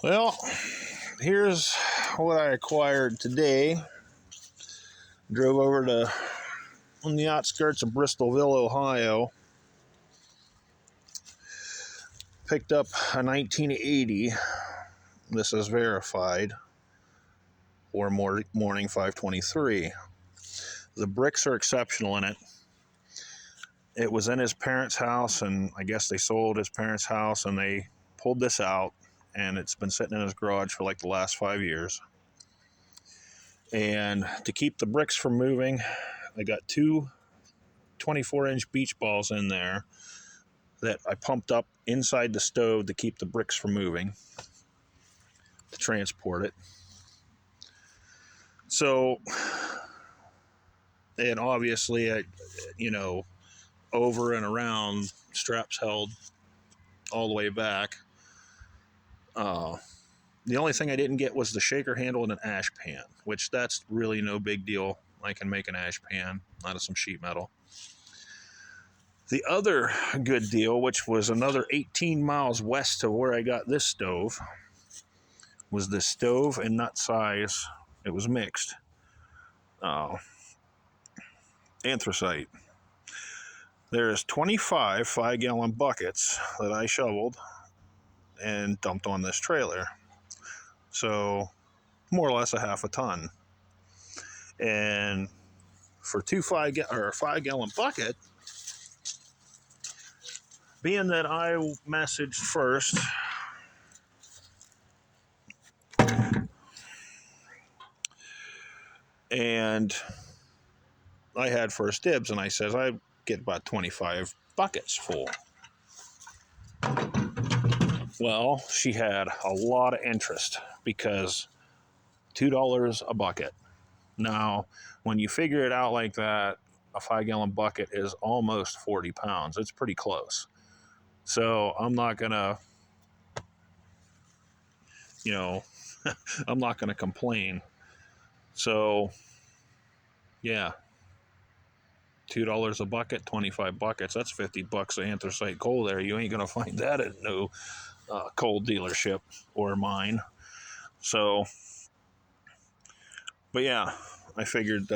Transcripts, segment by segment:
Well, here's what I acquired today. Drove over to on the outskirts of Bristolville, Ohio. Picked up a 1980. This is verified. Or Morning 523. The bricks are exceptional in it. It was in his parents' house, and I guess they sold his parents' house, and they pulled this out, and it's been sitting in his garage for like the last 5 years. And to keep the bricks from moving, I got two 24-inch beach balls in there that I pumped up inside the stove to keep the bricks from moving, to transport it. So, and obviously, over and around, straps held all the way back. The only thing I didn't get was the shaker handle and an ash pan, which that's really no big deal. I can make an ash pan out of some sheet metal. The other good deal, which was another 18 miles west of where I got this stove, was the stove and nut size. It was mixed. Anthracite. There's 25 5-gallon buckets that I shoveled and dumped on this trailer. So, more or less a half a ton. And for a 5-gallon bucket, being that I messaged first, and I had first dibs, and I says I get about 25 buckets full. Well, she had a lot of interest because $2 a bucket. Now, when you figure it out like that, a 5-gallon bucket is almost 40 pounds. It's pretty close. So I'm not gonna, I'm not gonna complain. So, yeah, $2 a bucket, 25 buckets. That's 50 bucks of anthracite coal there. You ain't gonna find that at no coal dealership or mine. So, but yeah, I figured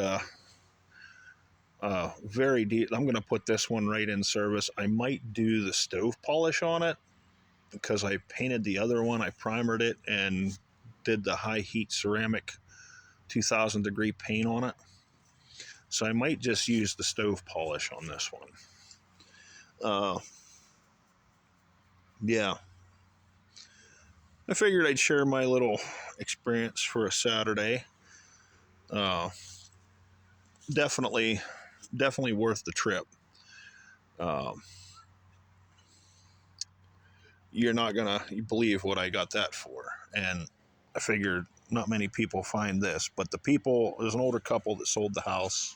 very deep. I'm gonna put this one right in service. I might do the stove polish on it because I painted the other one. I primered it and did the high heat ceramic 2000 degree paint on it. So I might just use the stove polish on this one. Yeah. I figured I'd share my little experience for a Saturday. Definitely worth the trip. You're not gonna believe what I got that for. And I figured not many people find this, but there's an older couple that sold the house,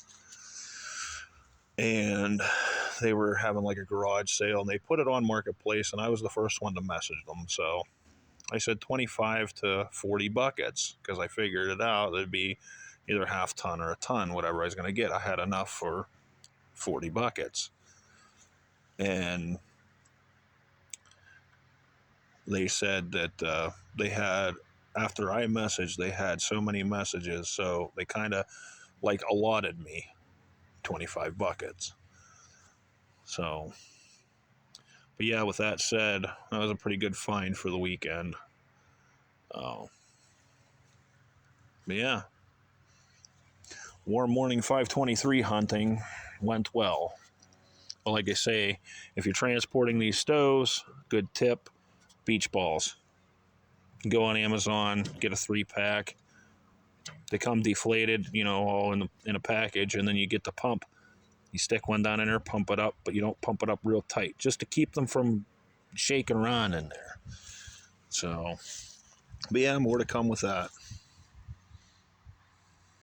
and they were having like a garage sale, and they put it on Marketplace, and I was the first one to message them. So I said 25 to 40 buckets because I figured it out. It'd be either half ton or a ton, whatever I was going to get. I had enough for 40 buckets. And they said that they had, after I messaged, they had so many messages, so they kind of like allotted me 25 buckets. So, but yeah, with that said, that was a pretty good find for the weekend. But yeah, warm morning 523 hunting went well. But like I say, if you're transporting these stoves, good tip, beach balls. You can go on Amazon, get a 3-pack. They come deflated, all in a package, and then you get the pump. You stick one down in there, pump it up, but you don't pump it up real tight, just to keep them from shaking around in there. So, but yeah, more to come with that.